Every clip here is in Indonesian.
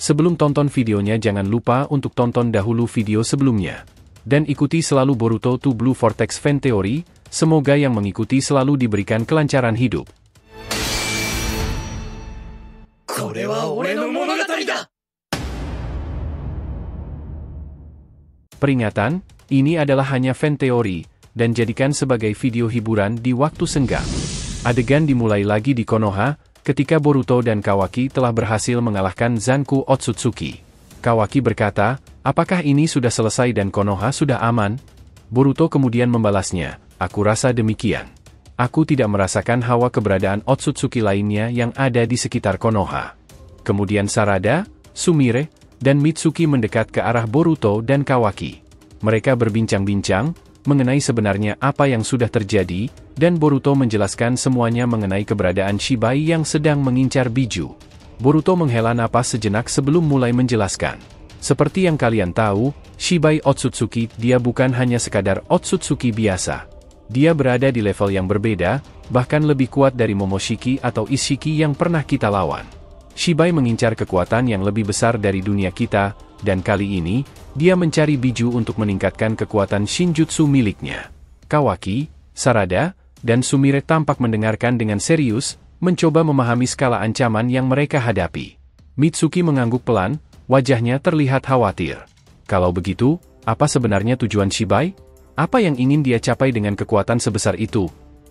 Sebelum tonton videonya jangan lupa untuk tonton dahulu video sebelumnya. Dan ikuti selalu Boruto to Blue Vortex Fan Theory, semoga yang mengikuti selalu diberikan kelancaran hidup. Peringatan, ini adalah hanya fan teori, dan jadikan sebagai video hiburan di waktu senggang. Adegan dimulai lagi di Konoha, ketika Boruto dan Kawaki telah berhasil mengalahkan Zanku Otsutsuki. Kawaki berkata, apakah ini sudah selesai dan Konoha sudah aman? Boruto kemudian membalasnya, aku rasa demikian. Aku tidak merasakan hawa keberadaan Otsutsuki lainnya yang ada di sekitar Konoha. Kemudian Sarada, Sumire, dan Mitsuki mendekat ke arah Boruto dan Kawaki. Mereka berbincang-bincang mengenai sebenarnya apa yang sudah terjadi, dan Boruto menjelaskan semuanya mengenai keberadaan Shibai yang sedang mengincar Biju. Boruto menghela napas sejenak sebelum mulai menjelaskan. Seperti yang kalian tahu, Shibai Otsutsuki dia bukan hanya sekadar Otsutsuki biasa. Dia berada di level yang berbeda, bahkan lebih kuat dari Momoshiki atau Ishiki yang pernah kita lawan. Shibai mengincar kekuatan yang lebih besar dari dunia kita, dan kali ini, dia mencari Biju untuk meningkatkan kekuatan Shinjutsu miliknya. Kawaki, Sarada, dan Sumire tampak mendengarkan dengan serius, mencoba memahami skala ancaman yang mereka hadapi. Mitsuki mengangguk pelan, wajahnya terlihat khawatir. Kalau begitu, apa sebenarnya tujuan Shibai? Apa yang ingin dia capai dengan kekuatan sebesar itu?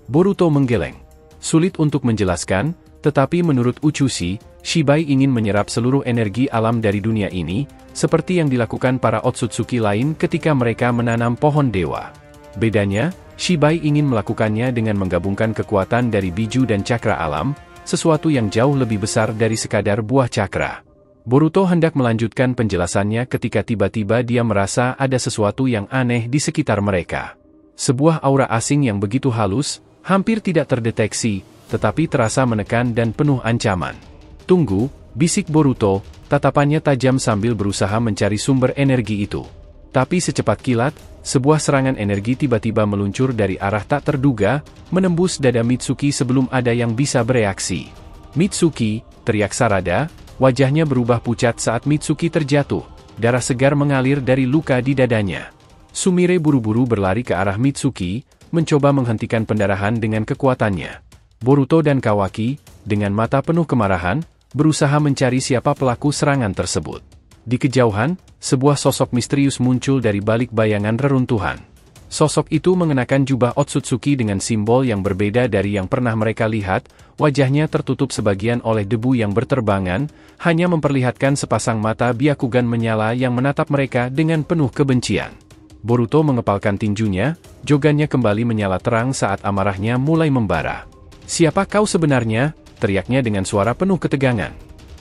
Boruto menggeleng. Sulit untuk menjelaskan, tetapi menurut Uchushi, Shibai ingin menyerap seluruh energi alam dari dunia ini, seperti yang dilakukan para Otsutsuki lain ketika mereka menanam pohon dewa. Bedanya, Shibai ingin melakukannya dengan menggabungkan kekuatan dari Biju dan Cakra alam, sesuatu yang jauh lebih besar dari sekadar buah cakra. Boruto hendak melanjutkan penjelasannya ketika tiba-tiba dia merasa ada sesuatu yang aneh di sekitar mereka. Sebuah aura asing yang begitu halus, hampir tidak terdeteksi, tetapi terasa menekan dan penuh ancaman. Tunggu, bisik Boruto, tatapannya tajam sambil berusaha mencari sumber energi itu. Tapi secepat kilat, sebuah serangan energi tiba-tiba meluncur dari arah tak terduga, menembus dada Mitsuki sebelum ada yang bisa bereaksi. Mitsuki, teriak Sarada, wajahnya berubah pucat saat Mitsuki terjatuh, darah segar mengalir dari luka di dadanya. Sumire buru-buru berlari ke arah Mitsuki, mencoba menghentikan pendarahan dengan kekuatannya. Boruto dan Kawaki, dengan mata penuh kemarahan, berusaha mencari siapa pelaku serangan tersebut. Di kejauhan, sebuah sosok misterius muncul dari balik bayangan reruntuhan. Sosok itu mengenakan jubah Otsutsuki dengan simbol yang berbeda dari yang pernah mereka lihat, wajahnya tertutup sebagian oleh debu yang berterbangan, hanya memperlihatkan sepasang mata Byakugan menyala yang menatap mereka dengan penuh kebencian. Boruto mengepalkan tinjunya, jogannya kembali menyala terang saat amarahnya mulai membara. Siapa kau sebenarnya? Teriaknya dengan suara penuh ketegangan.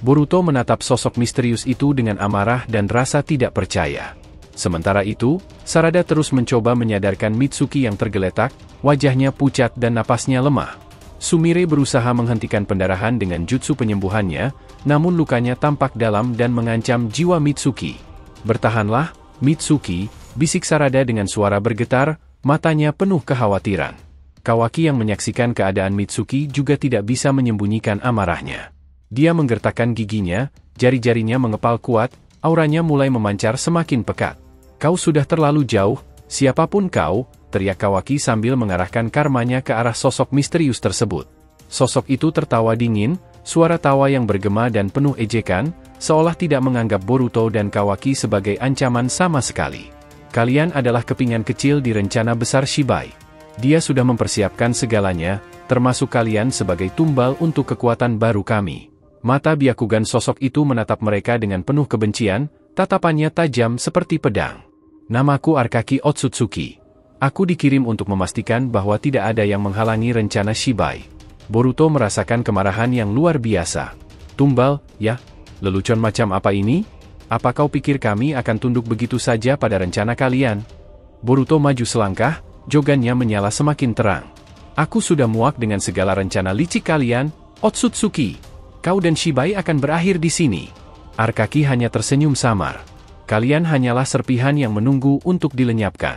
Boruto menatap sosok misterius itu dengan amarah dan rasa tidak percaya. Sementara itu, Sarada terus mencoba menyadarkan Mitsuki yang tergeletak, wajahnya pucat dan napasnya lemah. Sumire berusaha menghentikan pendarahan dengan jutsu penyembuhannya, namun lukanya tampak dalam dan mengancam jiwa Mitsuki. Bertahanlah, Mitsuki, bisik Sarada dengan suara bergetar, matanya penuh kekhawatiran. Kawaki yang menyaksikan keadaan Mitsuki juga tidak bisa menyembunyikan amarahnya. Dia menggertakkan giginya, jari-jarinya mengepal kuat, auranya mulai memancar semakin pekat. Kau sudah terlalu jauh, siapapun kau, teriak Kawaki sambil mengarahkan karmanya ke arah sosok misterius tersebut. Sosok itu tertawa dingin, suara tawa yang bergema dan penuh ejekan, seolah tidak menganggap Boruto dan Kawaki sebagai ancaman sama sekali. Kalian adalah kepingan kecil di rencana besar Shibai. Dia sudah mempersiapkan segalanya, termasuk kalian sebagai tumbal untuk kekuatan baru kami. Mata Byakugan sosok itu menatap mereka dengan penuh kebencian, tatapannya tajam seperti pedang. Namaku Arkaki Otsutsuki. Aku dikirim untuk memastikan bahwa tidak ada yang menghalangi rencana Shibai. Boruto merasakan kemarahan yang luar biasa. Tumbal, ya? Lelucon macam apa ini? Apa kau pikir kami akan tunduk begitu saja pada rencana kalian? Boruto maju selangkah, jogannya menyala semakin terang. Aku sudah muak dengan segala rencana licik kalian, Otsutsuki. Kau dan Shibai akan berakhir di sini. Arkaki hanya tersenyum samar. Kalian hanyalah serpihan yang menunggu untuk dilenyapkan.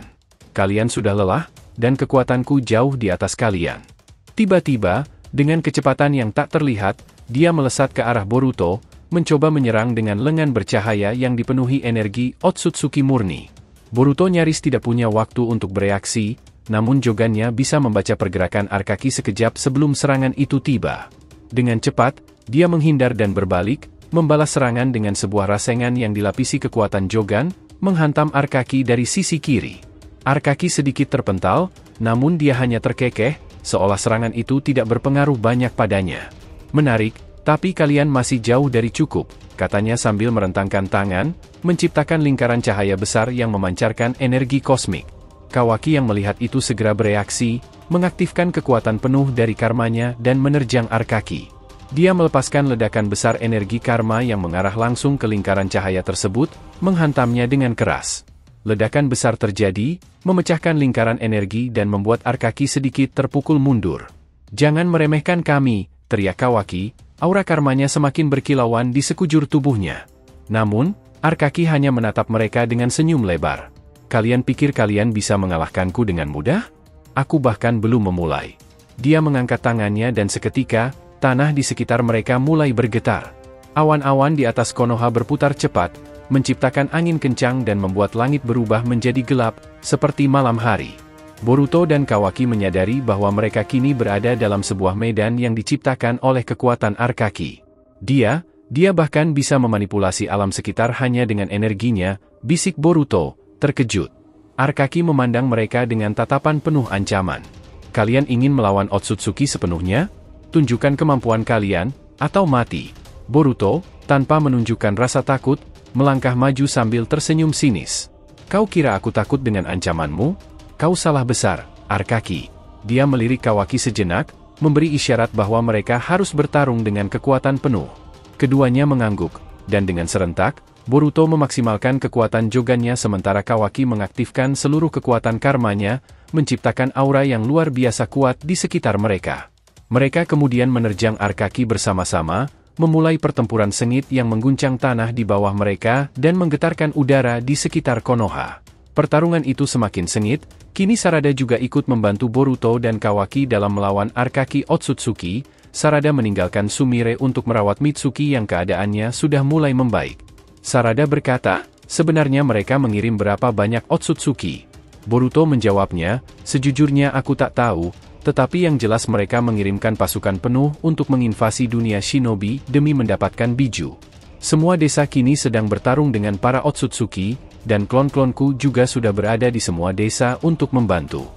Kalian sudah lelah, dan kekuatanku jauh di atas kalian. Tiba-tiba, dengan kecepatan yang tak terlihat, dia melesat ke arah Boruto, mencoba menyerang dengan lengan bercahaya yang dipenuhi energi Otsutsuki murni. Boruto nyaris tidak punya waktu untuk bereaksi, namun jogannya bisa membaca pergerakan Arkaki sekejap sebelum serangan itu tiba. Dengan cepat, dia menghindar dan berbalik, membalas serangan dengan sebuah rasengan yang dilapisi kekuatan jogan, menghantam Arkaki dari sisi kiri. Arkaki sedikit terpental, namun dia hanya terkekeh, seolah serangan itu tidak berpengaruh banyak padanya. Menarik, tapi kalian masih jauh dari cukup, katanya sambil merentangkan tangan, menciptakan lingkaran cahaya besar yang memancarkan energi kosmik. Kawaki yang melihat itu segera bereaksi, mengaktifkan kekuatan penuh dari karmanya dan menerjang Arkaki. Dia melepaskan ledakan besar energi karma yang mengarah langsung ke lingkaran cahaya tersebut, menghantamnya dengan keras. Ledakan besar terjadi, memecahkan lingkaran energi dan membuat Arkaki sedikit terpukul mundur. "Jangan meremehkan kami," teriak Kawaki, aura karmanya semakin berkilauan di sekujur tubuhnya. Namun, Arkaki hanya menatap mereka dengan senyum lebar. "Kalian pikir kalian bisa mengalahkanku dengan mudah? Aku bahkan belum memulai." Dia mengangkat tangannya dan seketika, tanah di sekitar mereka mulai bergetar. Awan-awan di atas Konoha berputar cepat, menciptakan angin kencang dan membuat langit berubah menjadi gelap, seperti malam hari. Boruto dan Kawaki menyadari bahwa mereka kini berada dalam sebuah medan yang diciptakan oleh kekuatan Arkaki. Dia bahkan bisa memanipulasi alam sekitar hanya dengan energinya, bisik Boruto, terkejut. Arkaki memandang mereka dengan tatapan penuh ancaman. "Kalian ingin melawan Otsutsuki sepenuhnya? Tunjukkan kemampuan kalian, atau mati." Boruto, tanpa menunjukkan rasa takut, melangkah maju sambil tersenyum sinis. "Kau kira aku takut dengan ancamanmu? Kau salah besar, Arkaki." Dia melirik Kawaki sejenak, memberi isyarat bahwa mereka harus bertarung dengan kekuatan penuh. Keduanya mengangguk, dan dengan serentak, Boruto memaksimalkan kekuatan jogannya sementara Kawaki mengaktifkan seluruh kekuatan karmanya, menciptakan aura yang luar biasa kuat di sekitar mereka. Mereka kemudian menerjang Arkaki bersama-sama, memulai pertempuran sengit yang mengguncang tanah di bawah mereka dan menggetarkan udara di sekitar Konoha. Pertarungan itu semakin sengit, kini Sarada juga ikut membantu Boruto dan Kawaki dalam melawan Arkaki Otsutsuki. Sarada meninggalkan Sumire untuk merawat Mitsuki yang keadaannya sudah mulai membaik. Sarada berkata, "Sebenarnya mereka mengirim berapa banyak Otsutsuki?" Boruto menjawabnya, "Sejujurnya aku tak tahu, tetapi yang jelas mereka mengirimkan pasukan penuh untuk menginvasi dunia shinobi demi mendapatkan biju. Semua desa kini sedang bertarung dengan para Otsutsuki, dan klon-klonku juga sudah berada di semua desa untuk membantu."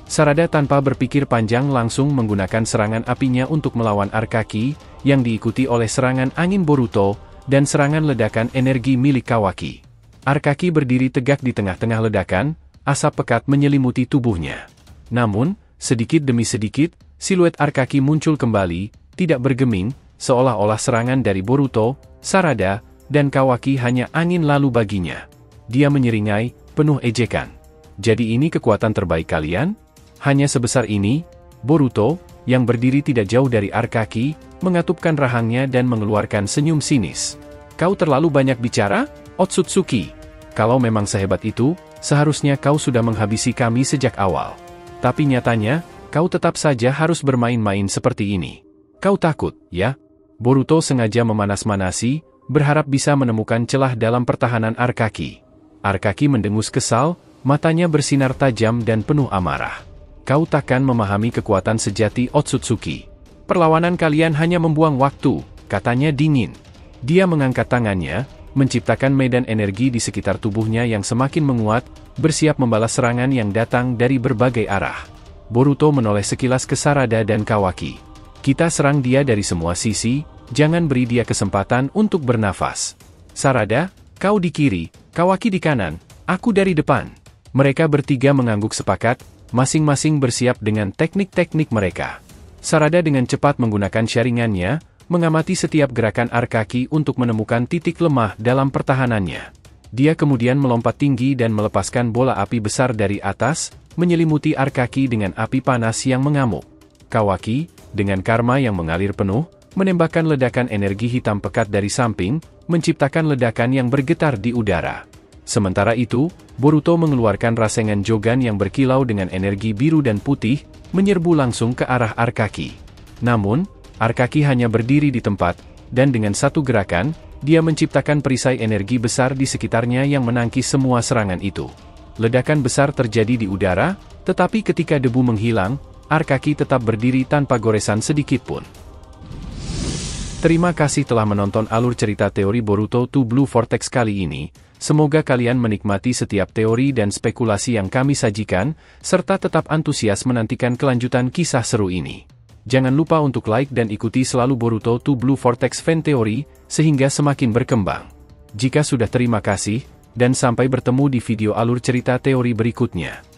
Sarada tanpa berpikir panjang langsung menggunakan serangan apinya untuk melawan Arkaki, yang diikuti oleh serangan angin Boruto, dan serangan ledakan energi milik Kawaki. Arkaki berdiri tegak di tengah-tengah ledakan, asap pekat menyelimuti tubuhnya. Namun, sedikit demi sedikit, siluet Arkaki muncul kembali, tidak bergeming, seolah-olah serangan dari Boruto, Sarada, dan Kawaki hanya angin lalu baginya. Dia menyeringai, penuh ejekan. "Jadi ini kekuatan terbaik kalian? Hanya sebesar ini?" Boruto, yang berdiri tidak jauh dari Arkaki, mengatupkan rahangnya dan mengeluarkan senyum sinis. "Kau terlalu banyak bicara, Otsutsuki. Kalau memang sehebat itu, seharusnya kau sudah menghabisi kami sejak awal. Tapi nyatanya, kau tetap saja harus bermain-main seperti ini. Kau takut, ya?" Boruto sengaja memanas-manasi, berharap bisa menemukan celah dalam pertahanan Arkaki. Arkaki mendengus kesal, matanya bersinar tajam dan penuh amarah. "Kau takkan memahami kekuatan sejati Otsutsuki. Perlawanan kalian hanya membuang waktu," katanya dingin. Dia mengangkat tangannya, menciptakan medan energi di sekitar tubuhnya yang semakin menguat, bersiap membalas serangan yang datang dari berbagai arah. Boruto menoleh sekilas ke Sarada dan Kawaki. "Kita serang dia dari semua sisi, jangan beri dia kesempatan untuk bernafas. Sarada, kau di kiri, Kawaki di kanan, aku dari depan." Mereka bertiga mengangguk sepakat, masing-masing bersiap dengan teknik-teknik mereka. Sarada dengan cepat menggunakan syaringannya, mengamati setiap gerakan Arkaki untuk menemukan titik lemah dalam pertahanannya. Dia kemudian melompat tinggi dan melepaskan bola api besar dari atas, menyelimuti Arkaki dengan api panas yang mengamuk. Kawaki, dengan karma yang mengalir penuh, menembakkan ledakan energi hitam pekat dari samping, menciptakan ledakan yang bergetar di udara. Sementara itu, Boruto mengeluarkan rasengan jogan yang berkilau dengan energi biru dan putih, menyerbu langsung ke arah Arkaki. Namun, Arkaki hanya berdiri di tempat, dan dengan satu gerakan, Dia menciptakan perisai energi besar di sekitarnya yang menangkis semua serangan itu. Ledakan besar terjadi di udara, tetapi ketika debu menghilang, Araki tetap berdiri tanpa goresan sedikit pun. Terima kasih telah menonton alur cerita teori Boruto to Blue Vortex kali ini. Semoga kalian menikmati setiap teori dan spekulasi yang kami sajikan, serta tetap antusias menantikan kelanjutan kisah seru ini. Jangan lupa untuk like dan ikuti selalu Boruto to Blue Vortex fan teori, sehingga semakin berkembang. Jika sudah terima kasih, dan sampai bertemu di video alur cerita teori berikutnya.